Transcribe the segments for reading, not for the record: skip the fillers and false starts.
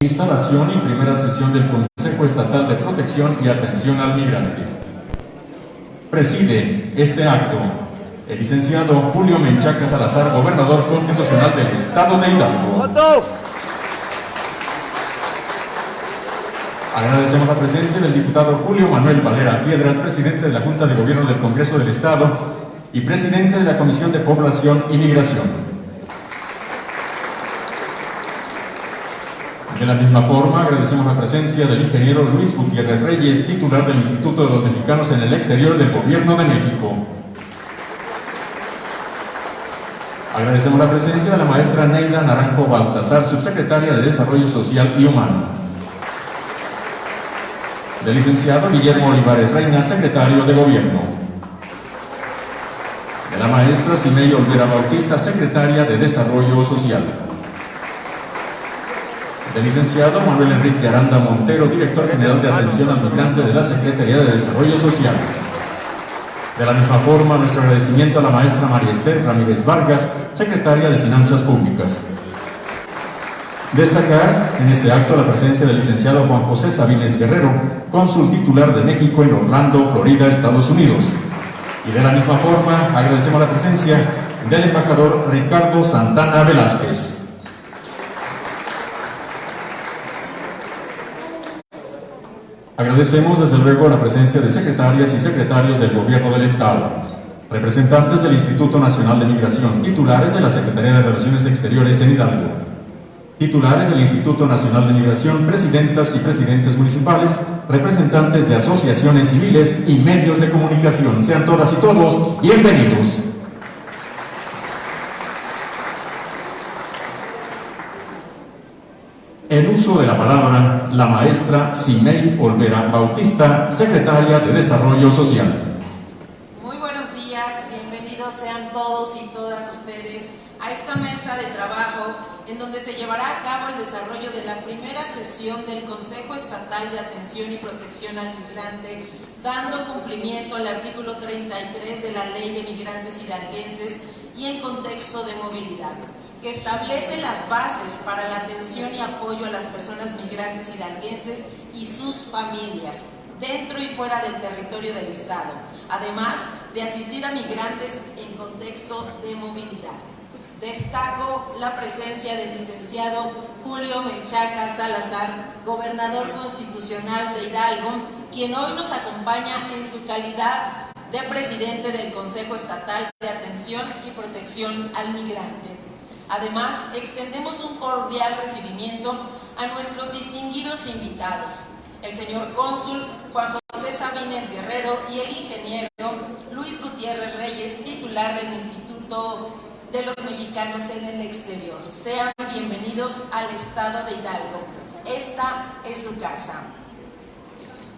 Instalación y primera sesión del Consejo Estatal de Protección y Atención al Migrante. Preside este acto el licenciado Julio Menchaca Salazar, Gobernador Constitucional del Estado de Hidalgo. Agradecemos la presencia del diputado Julio Manuel Valera Piedras, presidente de la Junta de Gobierno del Congreso del Estado y presidente de la Comisión de Población y Migración. De la misma forma, agradecemos la presencia del ingeniero Luis Gutiérrez Reyes, titular del Instituto de los Mexicanos en el Exterior del Gobierno de México. Agradecemos la presencia de la maestra Neida Naranjo Baltasar, subsecretaria de Desarrollo Social y Humano. Del licenciado Guillermo Olivares Reina, secretario de Gobierno. De la maestra Simei Olvera Bautista, secretaria de Desarrollo Social. Del licenciado Manuel Enrique Aranda Montero, director general de Atención al Migrante de la Secretaría de Desarrollo Social. De la misma forma, nuestro agradecimiento a la maestra María Esther Ramírez Vargas, secretaria de Finanzas Públicas. Destacar en este acto la presencia del licenciado Juan José Sabines Guerrero, cónsul titular de México en Orlando, Florida, Estados Unidos. Y de la misma forma, agradecemos la presencia del embajador Ricardo Santana Velázquez. Agradecemos desde luego la presencia de secretarias y secretarios del Gobierno del Estado, representantes del Instituto Nacional de Migración, titulares de la Secretaría de Relaciones Exteriores en Hidalgo, titulares del Instituto Nacional de Migración, presidentas y presidentes municipales, representantes de asociaciones civiles y medios de comunicación. Sean todas y todos bienvenidos. En uso de la palabra, la maestra Simei Olvera Bautista, secretaria de Desarrollo Social. Muy buenos días, bienvenidos sean todos y todas ustedes a esta mesa de trabajo en donde se llevará a cabo el desarrollo de la primera sesión del Consejo Estatal de Atención y Protección al Migrante, dando cumplimiento al artículo 33 de la Ley de Migrantes Hidalguenses y en contexto de movilidad, que establece las bases para la atención y apoyo a las personas migrantes hidalguenses y sus familias, dentro y fuera del territorio del Estado, además de asistir a migrantes en contexto de movilidad. Destaco la presencia del licenciado Julio Menchaca Salazar, Gobernador Constitucional de Hidalgo, quien hoy nos acompaña en su calidad de presidente del Consejo Estatal de Atención y Protección al Migrante. Además, extendemos un cordial recibimiento a nuestros distinguidos invitados, el señor cónsul Juan José Sabines Guerrero y el ingeniero Luis Gutiérrez Reyes, titular del Instituto de los Mexicanos en el Exterior. Sean bienvenidos al Estado de Hidalgo. Esta es su casa.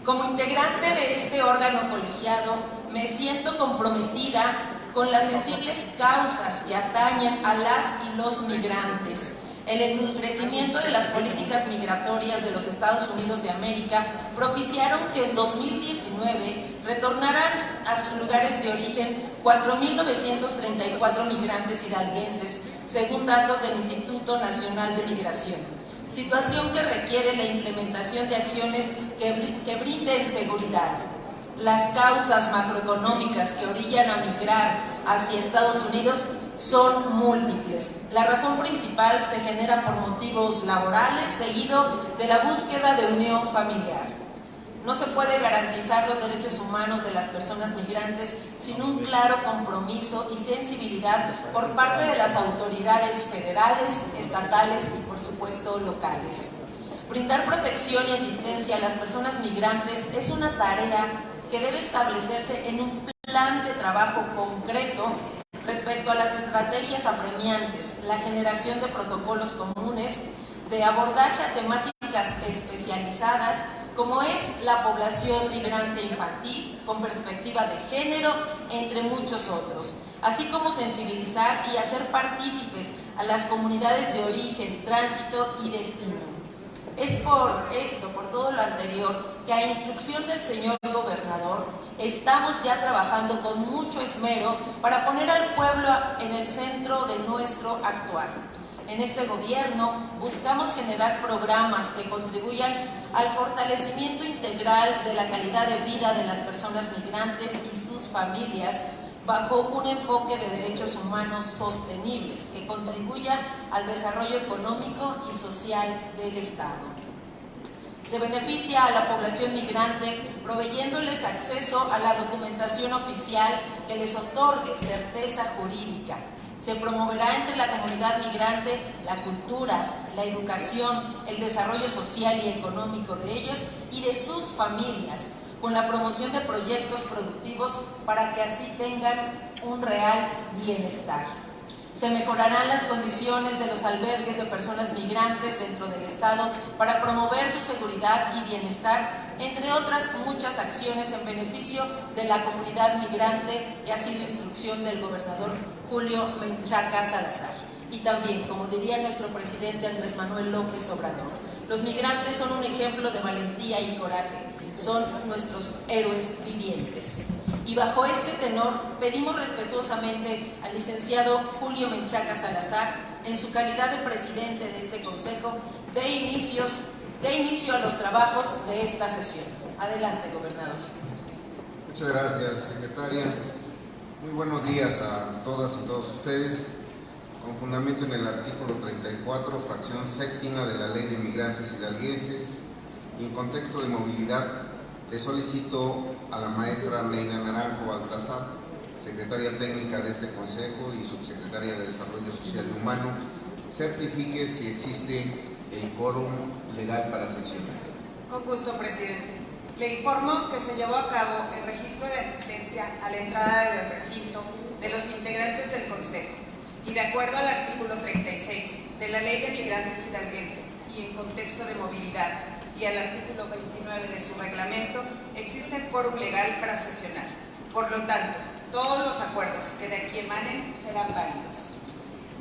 Como integrante de este órgano colegiado, me siento comprometida con las sensibles causas que atañen a las y los migrantes, el endurecimiento de las políticas migratorias de los Estados Unidos de América propiciaron que en 2019 retornaran a sus lugares de origen 4.934 migrantes hidalguenses, según datos del Instituto Nacional de Migración. Situación que requiere la implementación de acciones que brinden seguridad. Las causas macroeconómicas que orillan a migrar hacia Estados Unidos son múltiples. La razón principal se genera por motivos laborales, seguido de la búsqueda de unión familiar. No se puede garantizar los derechos humanos de las personas migrantes sin un claro compromiso y sensibilidad por parte de las autoridades federales, estatales y, por supuesto, locales. Brindar protección y asistencia a las personas migrantes es una tarea que debe establecerse en un plan de trabajo concreto respecto a las estrategias apremiantes, la generación de protocolos comunes, de abordaje a temáticas especializadas como es la población migrante infantil con perspectiva de género, entre muchos otros, así como sensibilizar y hacer partícipes a las comunidades de origen, tránsito y destino. Es por esto, por todo lo anterior, que a instrucción del señor gobernador, estamos ya trabajando con mucho esmero para poner al pueblo en el centro de nuestro actuar. En este gobierno buscamos generar programas que contribuyan al fortalecimiento integral de la calidad de vida de las personas migrantes y sus familias bajo un enfoque de derechos humanos sostenibles que contribuyan al desarrollo económico y social del Estado. Se beneficia a la población migrante proveyéndoles acceso a la documentación oficial que les otorgue certeza jurídica. Se promoverá entre la comunidad migrante la cultura, la educación, el desarrollo social y económico de ellos y de sus familias, con la promoción de proyectos productivos para que así tengan un real bienestar. Se mejorarán las condiciones de los albergues de personas migrantes dentro del Estado para promover su seguridad y bienestar, entre otras muchas acciones en beneficio de la comunidad migrante que ha sido instrucción del gobernador Julio Menchaca Salazar. Y también, como diría nuestro presidente Andrés Manuel López Obrador, los migrantes son un ejemplo de valentía y coraje, son nuestros héroes vivientes. Y bajo este tenor pedimos respetuosamente al licenciado Julio Menchaca Salazar, en su calidad de presidente de este consejo, de inicio a los trabajos de esta sesión. Adelante, gobernador. Muchas gracias, secretaria. Muy buenos días a todas y todos ustedes. Con fundamento en el artículo 34, fracción séptima de la Ley de Migrantes Hidalguenses, y en contexto de movilidad, le solicito a la maestra Neida Naranjo Baltazar, secretaria técnica de este consejo y subsecretaria de Desarrollo Social y Humano, certifique si existe el quórum legal para sesionar. Con gusto, presidente. Le informo que se llevó a cabo el registro de asistencia a la entrada del recinto de los integrantes del consejo y de acuerdo al artículo 36 de la Ley de Migrantes Hidalguenses y en contexto de movilidad y al artículo 29 de su reglamento, existe el quórum legal para sesionar. Por lo tanto, todos los acuerdos que de aquí emanen serán válidos.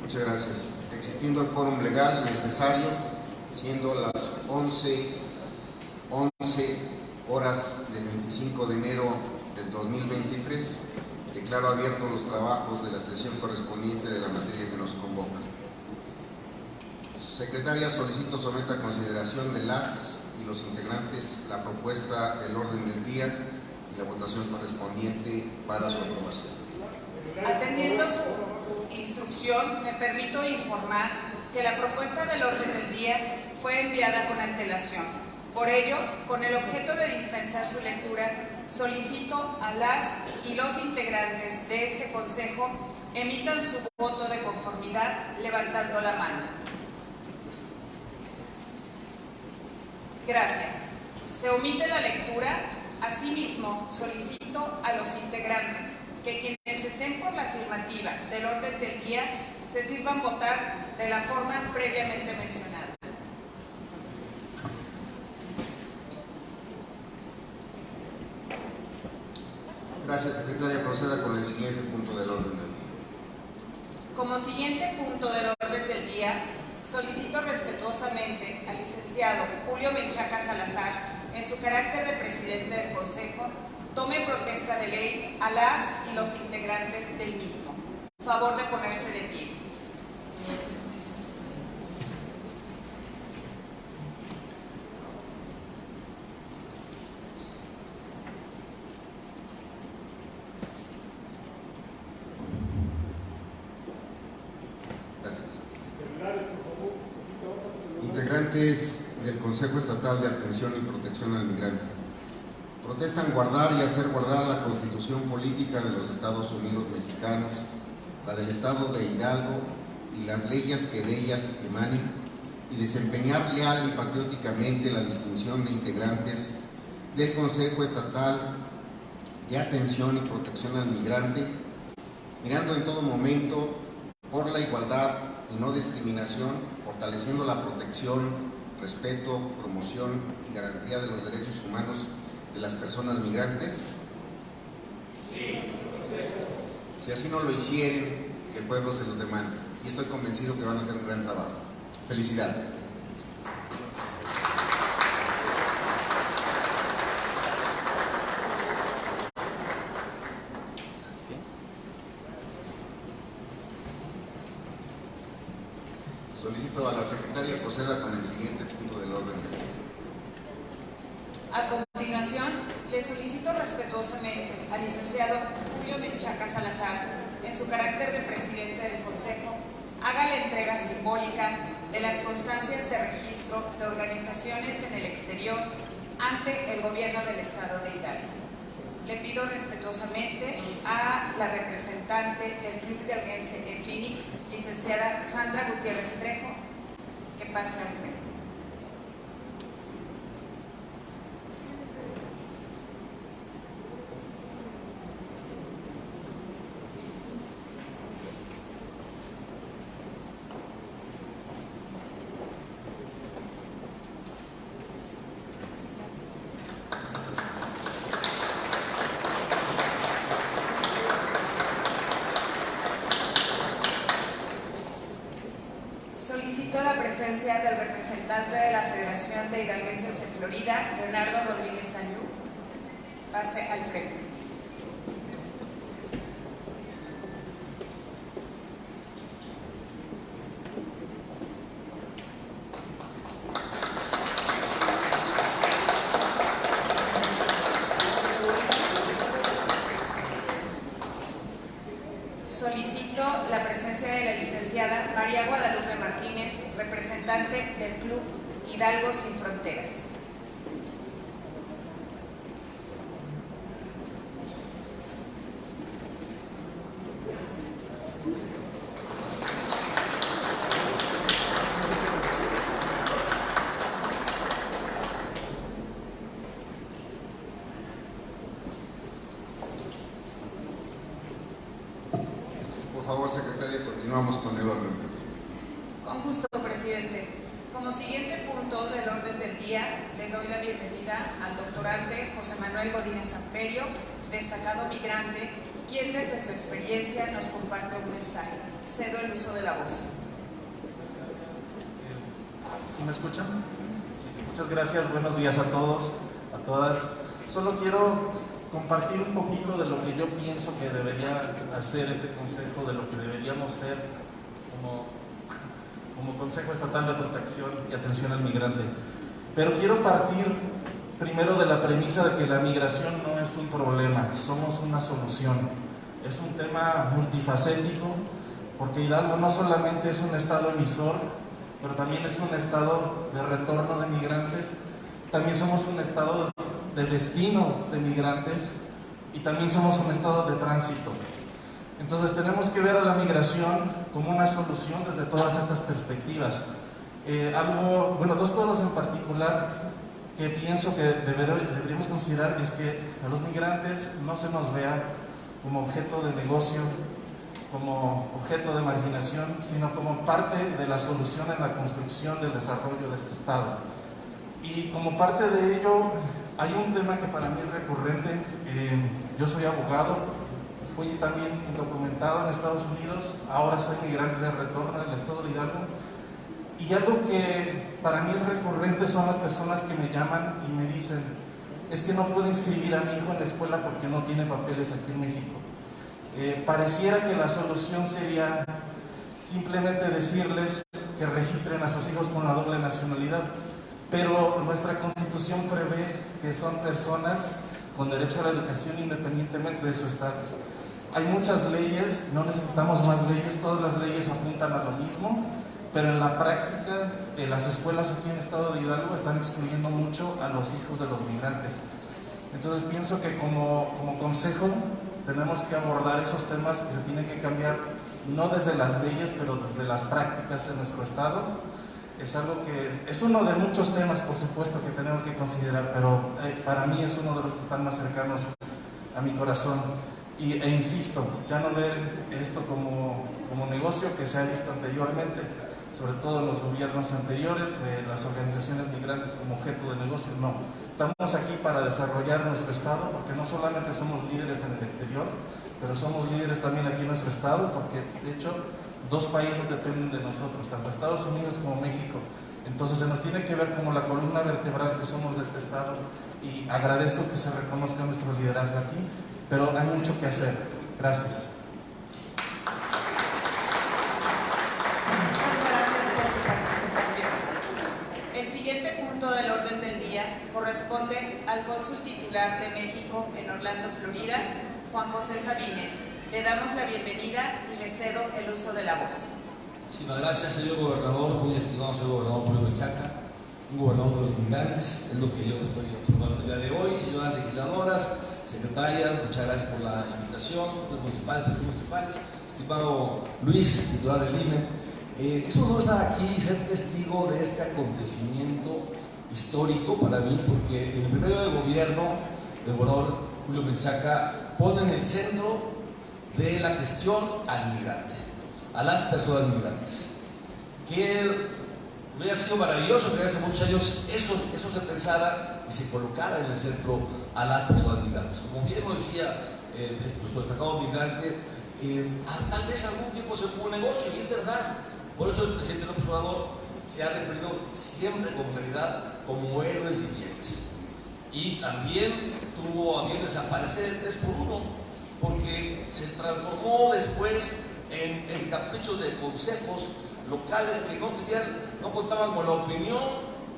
Muchas gracias. Existiendo el quórum legal necesario, siendo las 11 horas del 25 de enero del 2023, declaro abiertos los trabajos de la sesión correspondiente de la materia que nos convoca. Secretaria, solicito someta a consideración de las y los integrantes la propuesta del orden del día y la votación correspondiente para su aprobación. Atendiendo su instrucción, me permito informar que la propuesta del orden del día fue enviada con antelación. Por ello, con el objeto de dispensar su lectura, solicito a las y los integrantes de este consejo emitan su voto de conformidad levantando la mano. Gracias. Se omite la lectura. Asimismo, solicito a los integrantes que quienes estén por la afirmativa del orden del día se sirvan votar de la forma previamente mencionada. Gracias, secretaria. Proceda con el siguiente punto del orden del día. Como siguiente punto del orden del día, solicito respetuosamente al licenciado Julio Menchaca Salazar, en su carácter de presidente del Consejo, tome protesta de ley a las y los integrantes del mismo. Favor de ponerse de pie. Integrantes del Consejo Estatal de Atención y Protección al Migrante, protestan guardar y hacer guardar la Constitución Política de los Estados Unidos Mexicanos, la del Estado de Hidalgo y las leyes que de ellas emanen, y desempeñar leal y patrióticamente la distinción de integrantes del Consejo Estatal de Atención y Protección al Migrante, mirando en todo momento por la igualdad y no discriminación, fortaleciendo la protección, respeto, promoción y garantía de los derechos humanos de las personas migrantes. Sí. Si así no lo hicieren, que el pueblo se los demande. Y estoy convencido que van a hacer un gran trabajo. Felicidades. Invito a la secretaria a proceda con el siguiente punto del orden del día. A continuación, le solicito respetuosamente al licenciado Julio Menchaca Salazar, en su carácter de presidente del Consejo, haga la entrega simbólica de las constancias de registro de organizaciones en el exterior ante el gobierno del Estado de Hidalgo. Le pido respetuosamente a la representante del Club Hidalguense en Phoenix, licenciada Sandra Gutiérrez Trejo, que pase al frente. Solicito la presencia del representante de la Federación de Hidalguenses en Florida, Leonardo Rodríguez Dañú. Pase al frente. Solicito la presencia de la licenciada María Guadalupe Martínez, representante del Club Hidalgo Sin Fronteras. Por favor, secretaria, continuamos con el orden. Con gusto, presidente. Como siguiente punto del orden del día, le doy la bienvenida al doctorante José Manuel Godínez Amperio, destacado migrante, quien desde su experiencia nos comparte un mensaje. Cedo el uso de la voz. ¿Sí me escuchan? Muchas gracias, buenos días a todos, a todas. Solo quiero compartir un poquito de lo que yo pienso que debería hacer este consejo, de lo que deberíamos ser como Consejo Estatal de Protección y Atención al Migrante. Pero quiero partir primero de la premisa de que la migración no es un problema, somos una solución. Es un tema multifacético, porque Hidalgo no solamente es un estado emisor, pero también es un estado de retorno de migrantes, también somos un estado de destino de migrantes y también somos un estado de tránsito. Entonces tenemos que ver a la migración como una solución desde todas estas perspectivas. Dos cosas en particular que pienso que deberíamos considerar es que a los migrantes no se nos vea como objeto de negocio, como objeto de marginación, sino como parte de la solución en la construcción del desarrollo de este estado. Y como parte de ello, hay un tema que para mí es recurrente. Yo soy abogado, fui también documentado en Estados Unidos, ahora soy migrante de retorno en el estado de Hidalgo. Y algo que para mí es recurrente son las personas que me llaman y me dicen: es que no puedo inscribir a mi hijo en la escuela porque no tiene papeles aquí en México. Pareciera que la solución sería simplemente decirles que registren a sus hijos con la doble nacionalidad, pero nuestra Constitución prevé que son personas con derecho a la educación independientemente de su estatus. Hay muchas leyes, no necesitamos más leyes, todas las leyes apuntan a lo mismo, pero en la práctica las escuelas aquí en el estado de Hidalgo están excluyendo mucho a los hijos de los migrantes. Entonces pienso que como consejo tenemos que abordar esos temas que se tienen que cambiar, no desde las leyes, pero desde las prácticas en nuestro estado. Es algo que es uno de muchos temas, por supuesto, que tenemos que considerar, pero para mí es uno de los que están más cercanos a mi corazón. E insisto, ya no ver esto como negocio que se ha visto anteriormente, sobre todo en los gobiernos anteriores, de las organizaciones migrantes como objeto de negocio. No, estamos aquí para desarrollar nuestro estado, porque no solamente somos líderes en el exterior, pero somos líderes también aquí en nuestro estado, porque de hecho dos países dependen de nosotros, tanto Estados Unidos como México. Entonces se nos tiene que ver como la columna vertebral que somos de este estado, y agradezco que se reconozca nuestro liderazgo aquí, pero hay mucho que hacer. Gracias. Muchas gracias por su participación. del orden del día corresponde al cónsul titular de México en Orlando, Florida, Juan José Sabines. Le damos la bienvenida y le cedo el uso de la voz. Muchísimas gracias, señor gobernador, muy estimado señor gobernador Julio Menchaca, un gobernador de los migrantes, es lo que yo estoy observando el día de hoy. Señoras legisladoras, secretarias, muchas gracias por la invitación, municipales, presidentes municipales, estimado Luis, titular del INE. Es un honor estar aquí y ser testigo de este acontecimiento histórico para mí, porque en el primer año de gobierno del gobernador Julio Menchaca pone en el centro de la gestión al migrante, a las personas migrantes, que hubiera sido maravilloso que hace muchos años eso se pensara y se colocara en el centro a las personas migrantes. Como bien lo decía nuestro destacado migrante, tal vez algún tiempo se fue un negocio, y es verdad. Por eso el presidente López Obrador se ha referido siempre con claridad como héroes vivientes. Y también tuvo a bien desaparecer el 3x1, porque se transformó después en caprichos de consejos locales que no contaban con la opinión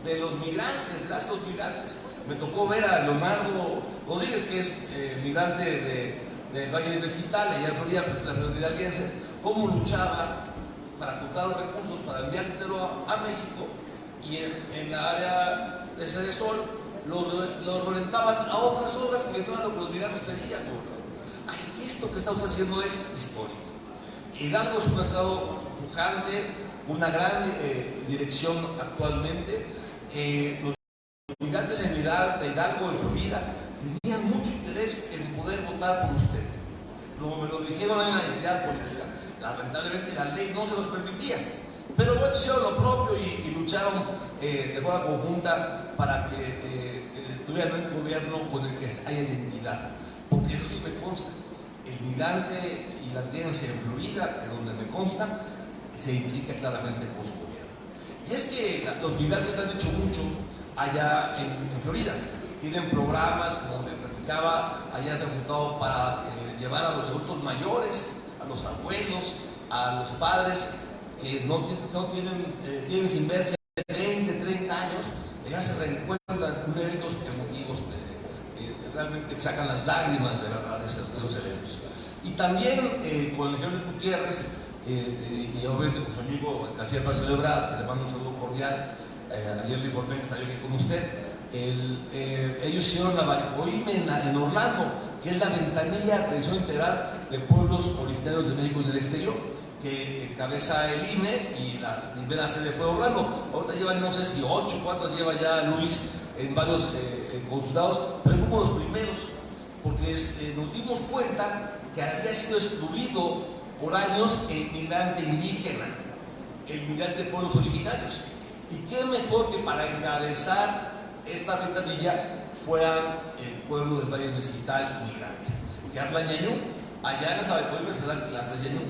de los migrantes, de los migrantes. Me tocó ver a Leonardo Rodríguez, que es migrante del Valle de Mezquital, allá en Florida, pues, la Florida Hidalguense, cómo luchaba para juntar los recursos para enviar dinero a México, y en la área de Sede Sol lo orientaban a otras obras que no eran lo que los migrantes pedían. Así que esto que estamos haciendo es histórico. Hidalgo es un estado pujante, una gran dirección actualmente. Los migrantes de Hidalgo, en Florida, tenían mucho interés en poder votar por usted. Como me lo dijeron en la identidad política, lamentablemente la ley no se los permitía. Pero bueno, hicieron lo propio y lucharon de forma conjunta para que tuvieran un gobierno con el que haya identidad. Porque eso sí me consta. El migrante hidalguense en Florida, que es donde me consta, se identifica claramente con su gobierno. Y es que los migrantes han hecho mucho allá en Florida. Tienen programas, como me platicaba, allá se han juntado para llevar a los adultos mayores, a los abuelos, a los padres que tienen sin verse 20, 30 años, ya se reencuentran con eventos emotivos realmente sacan las lágrimas de verdad de esos eventos. Y también con el señor Luis Gutiérrez y obviamente con su amigo García Marcelo Ebrard, que le mando un saludo cordial. Ayer le informé que está yo aquí con usted. Ellos hicieron la Valcoime en Orlando, que es la ventanilla de atención integral de pueblos originarios de México en el exterior, que encabeza el INE, y la primera sede fue Orlando. Ahorita llevan, no sé si 8, cuántas lleva ya Luis en varios consulados, pero fuimos los primeros, porque nos dimos cuenta que había sido excluido por años el migrante indígena, el migrante de pueblos originarios. Y qué mejor que para encabezar esta ventanilla fuera el pueblo del Valle de Mezquital migrante, que habla ñañú. Allá en esa Valcoime se dan clases de ñañú.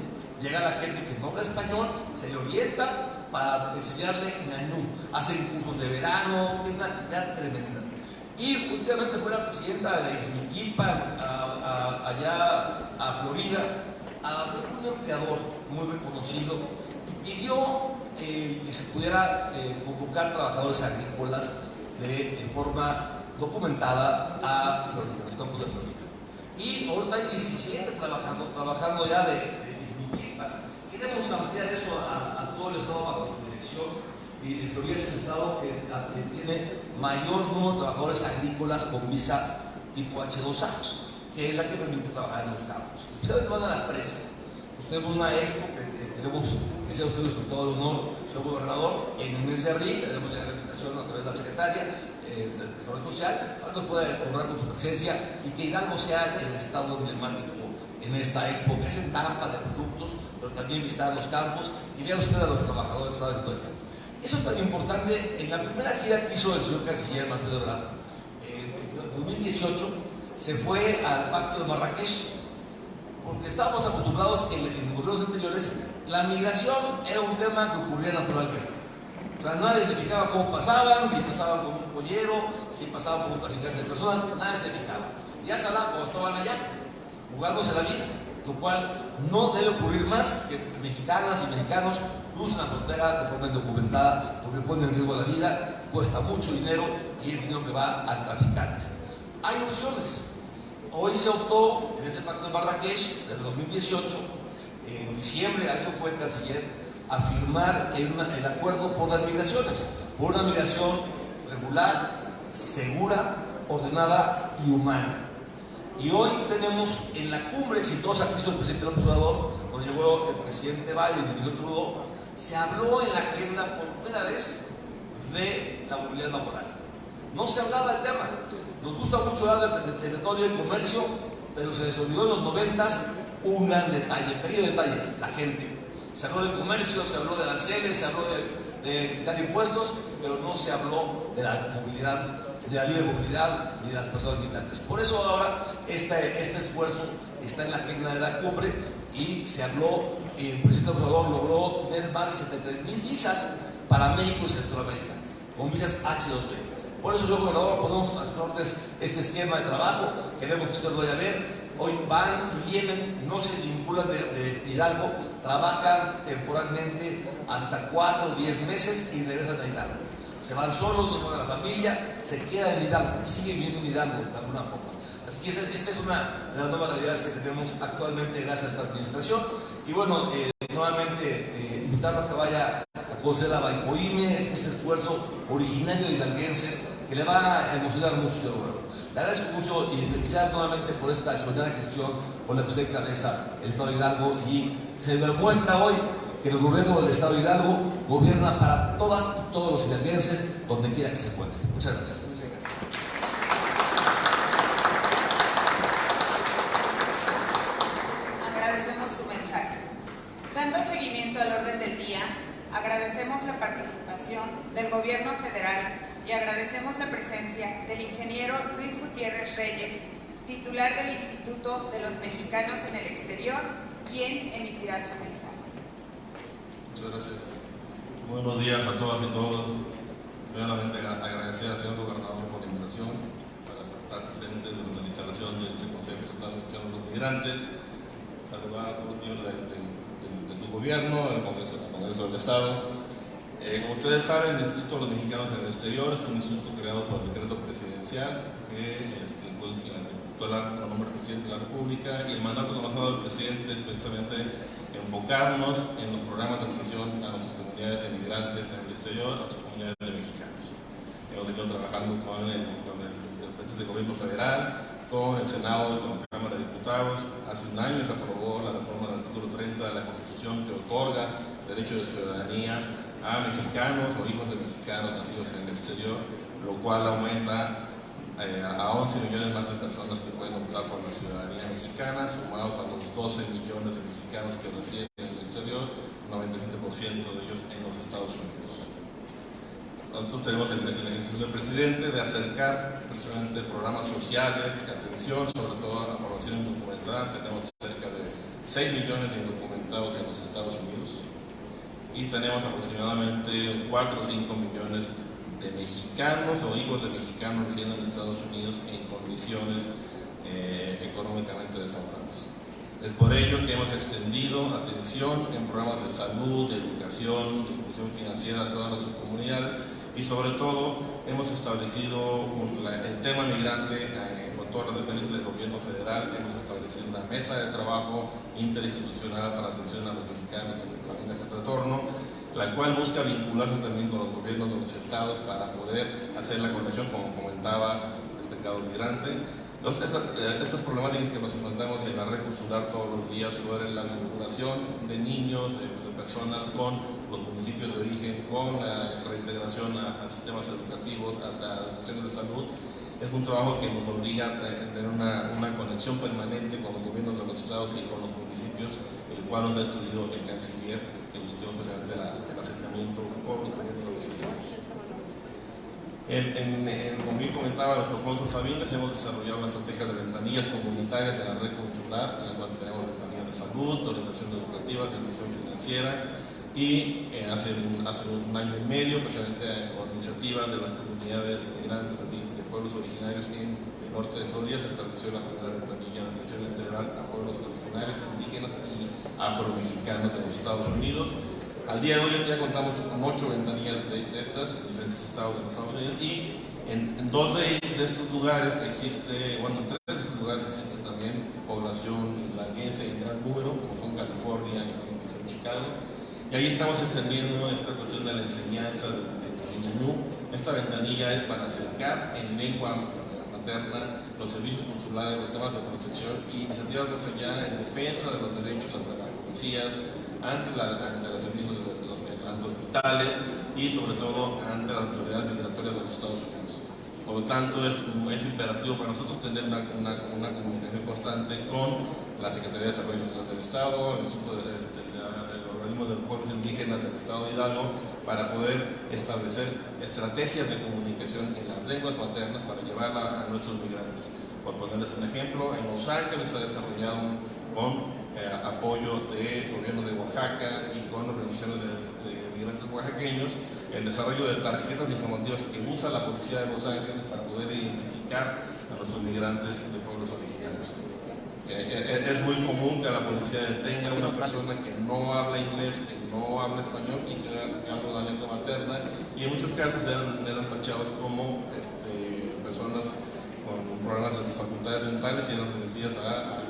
Llega la gente que no habla español, se le orienta para enseñarle ñañú. Hacen cursos de verano, tiene una actividad tremenda. Y últimamente fue la presidenta de Ixmiquilpan, allá a Florida, a un empleador muy reconocido, y pidió que se pudiera convocar trabajadores agrícolas de forma documentada a Florida, los campos de Florida. Y ahorita hay 17 trabajando ya de Ixmiquilpan. Queremos ampliar eso a todo el estado bajo su dirección. Y Florida es el estado que tiene mayor número de trabajadores agrícolas con visa tipo H2A, que es la que permite trabajar en los campos, especialmente van a la fresa. Usted ve una expo que queremos que sea usted el resultado de honor, señor gobernador, en el mes de abril. Tenemos ya la invitación a través de la secretaria de Desarrollo Social, para que nos pueda honrar con su presencia y que Hidalgo sea el estado emblemático en esta expo, que es en Tampa de productos, pero también visitar los campos y vea usted a los trabajadores, ¿sabes? Eso es tan importante. En la primera gira que hizo el señor canciller Marcelo Ebrard, en 2018, se fue al Pacto de Marrakech, porque estábamos acostumbrados que en gobiernos anteriores la migración era un tema que ocurría naturalmente. O sea, nadie se fijaba cómo pasaban, si pasaban con un pollero, si pasaban con un traficante de personas, nadie se fijaba. Ya salado cuando estaban allá, jugándose la vida, lo cual no debe ocurrir más, que mexicanas y mexicanos crucen la frontera de forma indocumentada, porque ponen en riesgo la vida cuesta mucho dinero y es dinero que va al traficante. Hay opciones. Hoy se optó en ese pacto de Marrakech del 2018, en diciembre, a eso fue el canciller, a firmar el acuerdo por las migraciones, por una migración regular, segura, ordenada y humana. Y hoy tenemos en la cumbre exitosa que hizo el presidente López Obrador, donde llegó el presidente Biden y el ministro Trudeau, se habló en la agenda por primera vez de la movilidad laboral. No se hablaba del tema. Nos gusta mucho hablar del territorio y del comercio, pero se les olvidó en los 90s un gran detalle, pequeño detalle, la gente. Se habló del comercio, se habló de aranceles, se habló de quitar impuestos, pero no se habló de la movilidad, de la libre movilidad ni de las personas migrantes. Por eso ahora este esfuerzo está en la agenda de la cumbre y se habló, el presidente Obrador logró tener más de 73,000 visas para México y Centroamérica, con visas H2B. Por eso yo, gobernador, ponemos a sus órdenes este esquema de trabajo, queremos que usted lo vaya a ver. Hoy van y vienen, no se vinculan de Hidalgo, trabajan temporalmente hasta 4 o 10 meses y regresan a Hidalgo. Se van solos, no se van a la familia, se quedan en Hidalgo, siguen viviendo en Hidalgo de alguna forma. Así que esta es una de las nuevas realidades que tenemos actualmente gracias a esta administración. Y bueno, nuevamente invitarlo a que vaya a conocer la Baipoime, ese esfuerzo originario de hidalguenses que le va a emocionar mucho, señor gobernador. Le agradezco mucho y felicidades nuevamente por esta extraordinaria gestión con la que usted encabeza el Estado de Hidalgo, y se demuestra hoy que el gobierno del Estado de Hidalgo gobierna para todas y todos los hidalguenses donde quiera que se encuentren. Muchas gracias. Agradecemos su mensaje. Dando seguimiento al orden del día, agradecemos la participación del Gobierno federal y agradecemos la presencia del ingeniero Luis Gutiérrez Reyes, titular del Instituto de los Mexicanos en el Exterior, quien emitirá su mensaje. Muchas gracias. Buenos días a todas y todos. Primeramente agradecer al señor gobernador por la invitación para estar presente durante la instalación de este Consejo Estatal de Atención a los Migrantes. Saludar a todos los miembros de su gobierno, el Congreso del Estado. Como ustedes saben, el Instituto de los Mexicanos en el Exterior es un instituto creado por el decreto presidencial que fue el nombre del presidente de la República, y el mandato conocido del presidente es precisamente enfocarnos en los programas de atención a nuestras comunidades de migrantes en el exterior, a nuestras comunidades de mexicanos. Hemos venido trabajando con el presidente del gobierno federal, con el Senado y con la Cámara de Diputados. Hace un año se aprobó la reforma del artículo 30 de la Constitución que otorga derecho de ciudadanía a mexicanos o hijos de mexicanos nacidos en el exterior, lo cual aumenta a 11 millones más de personas que pueden optar por la ciudadanía mexicana, sumados a los 12 millones de mexicanos que residen en el exterior, un 97% de ellos en los Estados Unidos. Nosotros tenemos el ejercicio del presidente de acercar precisamente programas sociales de atención, sobre todo a la población indocumentada. Tenemos cerca de 6 millones de indocumentados en los Estados Unidos y tenemos aproximadamente 4 o 5 millones de mexicanos o hijos de mexicanos residiendo en Estados Unidos en condiciones económicamente desfavorables. Es por ello que hemos extendido atención en programas de salud, de educación, de inclusión financiera a todas nuestras comunidades, y sobre todo hemos establecido el tema migrante con todas las dependencias del gobierno federal. Hemos establecido una mesa de trabajo interinstitucional para atención a los mexicanos en familias en retorno, la cual busca vincularse también con los gobiernos de los estados para poder hacer la conexión, como comentaba este caso migrante. Estas problemáticas que nos enfrentamos en la red consular todos los días sobre la vinculación de niños, de personas con los municipios de origen, con la reintegración a sistemas educativos, a cuestiones de salud, es un trabajo que nos obliga a tener una conexión permanente con los gobiernos de los estados y con los municipios, el cual nos ha instruido el canciller, que buscó precisamente el acercamiento con los gobiernos de los estados. Como bien comentaba nuestro cónsul Sabines, hemos desarrollado una estrategia de ventanillas comunitarias de la red consular, en la cual tenemos ventanillas de salud, de orientación educativa, de inclusión financiera, y hace un año y medio, precisamente por iniciativa de las comunidades migrantes de pueblos originarios en el norte de Florida, se estableció la primera ventanilla de atención integral a pueblos originarios, indígenas y afromexicanos en los Estados Unidos. Al día de hoy ya contamos con 8 ventanillas de estas en diferentes estados de los Estados Unidos, y en 2 de estos lugares existe, bueno, en 3 de estos lugares existe también población irlandense en gran número, como son California y son Chicago, y ahí estamos extendiendo esta cuestión de la enseñanza de ñañú. Esta ventanilla es para acercar en lengua materna los servicios consulares, los temas de protección y iniciativas más allá en defensa de los derechos ante las policías, ante los servicios ante hospitales y sobre todo ante las autoridades migratorias de los Estados Unidos. Por lo tanto, es imperativo para nosotros tener una comunicación constante con la Secretaría de Desarrollo Social del Estado, el Instituto del Organismo de los Pueblos Indígenas del Estado de Hidalgo, para poder establecer estrategias de comunicación en las lenguas maternas para llevarla a nuestros migrantes. Por ponerles un ejemplo, en Los Ángeles se ha desarrollado con apoyo del gobierno de Oaxaca y con organizaciones de migrantes oaxaqueños, el desarrollo de tarjetas informativas que usa la policía de Los Ángeles para poder identificar a nuestros migrantes de pueblos originarios. Es muy común que la policía detenga a una persona que no habla inglés, que no habla español y que habla la lengua materna, y en muchos casos eran tachados como personas con problemas de sus facultades mentales y eran remitidas a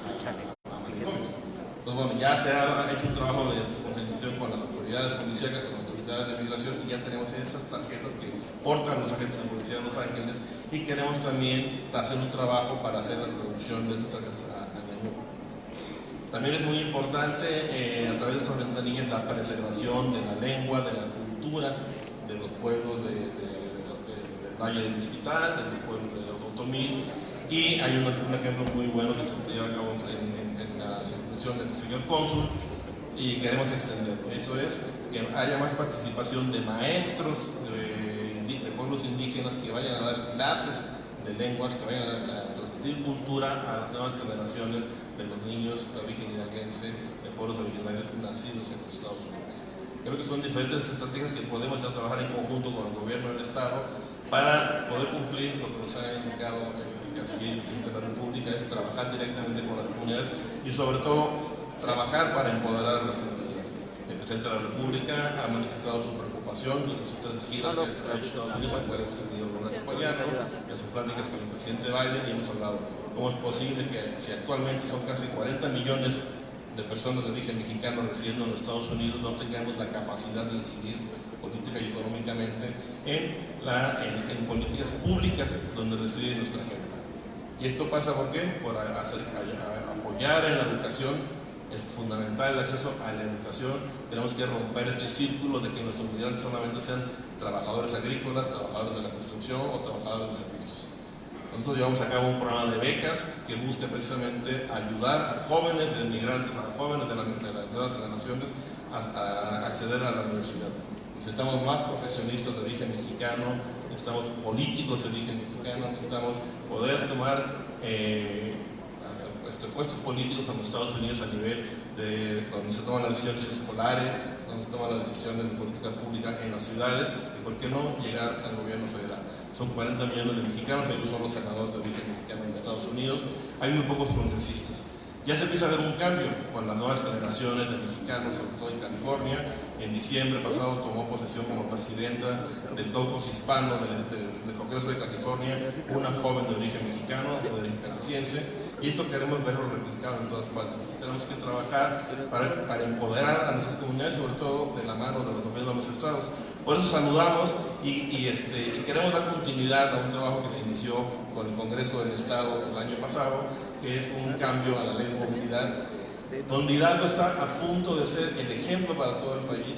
manicomios. Entonces, bueno, ya se ha hecho un trabajo de concientización con las autoridades policíacas, con las autoridades de migración, y ya tenemos estas tarjetas que portan los agentes de policía de Los Ángeles, y queremos también hacer un trabajo para hacer la traducción de estas tarjetas a ñañú. También es muy importante a través de estas ventanillas la preservación de la lengua, de la cultura de los pueblos del Valle del Mezquital, de los pueblos de los Otomís, y hay un ejemplo muy bueno que se lleva a cabo en la circunstancia del señor cónsul, y queremos extender. Eso es que haya más participación de maestros de pueblos indígenas que vayan a dar clases de lenguas, que vayan a transmitir cultura a las nuevas generaciones de los niños de origen iraquense, de pueblos originarios nacidos en los Estados Unidos. Creo que son diferentes estrategias que podemos ya trabajar en conjunto con el gobierno del Estado para poder cumplir lo que nos ha indicado el canciller y el presidente de la República, es trabajar directamente con las comunidades y sobre todo trabajar para empoderar a las comunidades. El presidente de la República ha manifestado su preocupación en sus 3 giras que ha hecho Estados Unidos, al cual hemos tenido el honor de acompañarlo, en sus pláticas con el presidente Biden, y hemos hablado cómo es posible que, si actualmente son casi 40 millones de personas de origen mexicano residiendo en los Estados Unidos, no tengamos la capacidad de incidir política y económicamente en políticas públicas donde reside nuestra gente. Y esto pasa ¿por qué? Por apoyar en la educación. Es fundamental el acceso a la educación. Tenemos que romper este círculo de que nuestros migrantes solamente sean trabajadores agrícolas, trabajadores de la construcción o trabajadores de servicios. Nosotros llevamos a cabo un programa de becas que busca precisamente ayudar a jóvenes de migrantes, a jóvenes de las nuevas generaciones a acceder a la universidad. Necesitamos más profesionistas de origen mexicano, necesitamos políticos de origen mexicano, necesitamos poder tomar puestos políticos en los Estados Unidos a nivel de donde se toman las decisiones escolares, donde se toman las decisiones de política pública en las ciudades, y por qué no llegar al gobierno federal. Son 40 millones de mexicanos, ellos son los senadores de origen mexicano en Estados Unidos, hay muy pocos congresistas. Ya se empieza a ver un cambio con las nuevas generaciones de mexicanos, sobre todo en California. En diciembre pasado tomó posesión como presidenta del caucus hispano del Congreso de California una joven de origen mexicano, de origen canadiense, y esto queremos verlo replicado en todas partes. Entonces tenemos que trabajar para empoderar a nuestras comunidades, sobre todo de la mano de los gobiernos de los estados. Por eso saludamos y queremos dar continuidad a un trabajo que se inició con el Congreso del Estado el año pasado, que es un cambio a la ley de movilidad, donde Hidalgo está a punto de ser el ejemplo para todo el país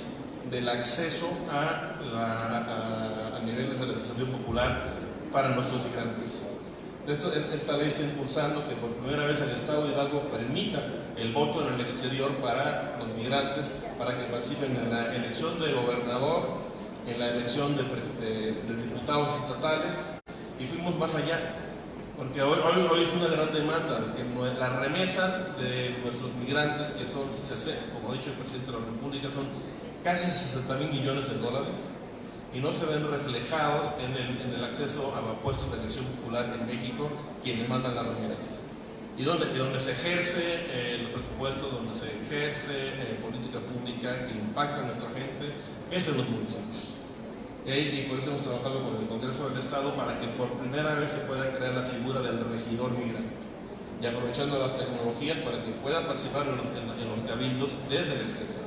del acceso a niveles de administración popular para nuestros migrantes. Esta ley está impulsando que por primera vez el Estado de Hidalgo permita el voto en el exterior para los migrantes, para que participen en la elección de gobernador, en la elección de diputados estatales, y fuimos más allá. Porque hoy es una gran demanda, que las remesas de nuestros migrantes, que son, como ha dicho el presidente de la República, son casi 60,000 millones de dólares, y no se ven reflejados en el acceso a puestos de elección popular en México, quienes mandan las remesas. y donde se ejerce el presupuesto, donde se ejerce política pública que impacta a nuestra gente, es en los municipios. Y por eso hemos trabajado con el Congreso del Estado para que por primera vez se pueda crear la figura del regidor migrante, y aprovechando las tecnologías para que puedan participar en los cabildos desde el exterior.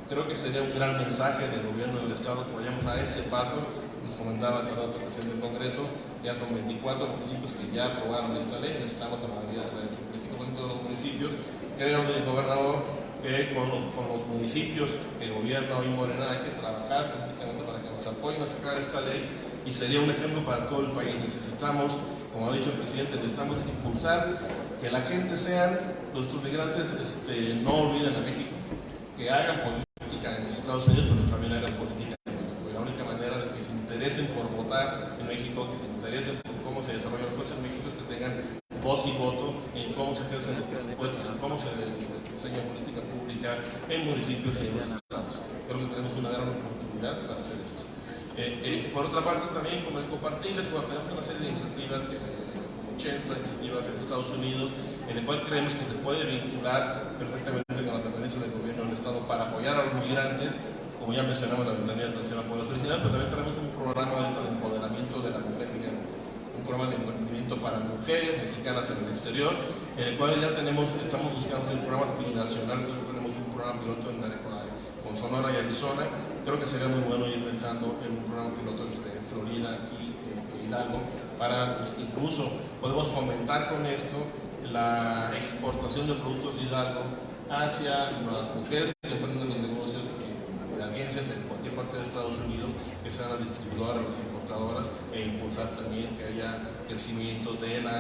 Creo que sería un gran mensaje del gobierno del Estado que vayamos a ese paso. Nos comentaba hace rato el presidente del Congreso, ya son 24 municipios que ya aprobaron esta ley, necesitamos la mayoría del 75% de los municipios. Creo del gobernador que con los municipios que gobierna hoy Morena hay que trabajar políticamente para que nos apoyen a sacar esta ley, y sería un ejemplo para todo el país. Necesitamos, como ha dicho el presidente, necesitamos impulsar que la gente sean, nuestros migrantes no olviden a México, que hagan política en los Estados Unidos, pero también hagan política en México. Y la única manera de que se interesen por votar en México, que se interesen por cómo se desarrollan las cosas en México, es que tengan voz y voto en cómo se ejercen los presupuestos, en cómo se diseña política pública en municipios y en los estados. Creo que tenemos una gran oportunidad para hacer esto. Por otra parte, también compartirles, tenemos una serie de iniciativas, 80 iniciativas en Estados Unidos, en el cual creemos que se puede vincular perfectamente con la dependencia del gobierno del Estado para apoyar a los migrantes. Como ya mencionamos, la ventanilla de atención a pueblos originarios, pero también tenemos un programa de empoderamiento de la mujer migrante, un programa de emprendimiento para mujeres mexicanas en el exterior, en el cual ya estamos buscando hacer programas binacionales. Tenemos un programa piloto con Sonora y Arizona. Creo que sería muy bueno ir pensando en un programa piloto entre Florida y Hidalgo, para incluso podemos fomentar con esto la exportación de productos de Hidalgo hacia las mujeres que emprenden en negocios de agencias en cualquier parte de Estados Unidos, que sean las distribuidoras, las importadoras, e impulsar también que haya crecimiento de la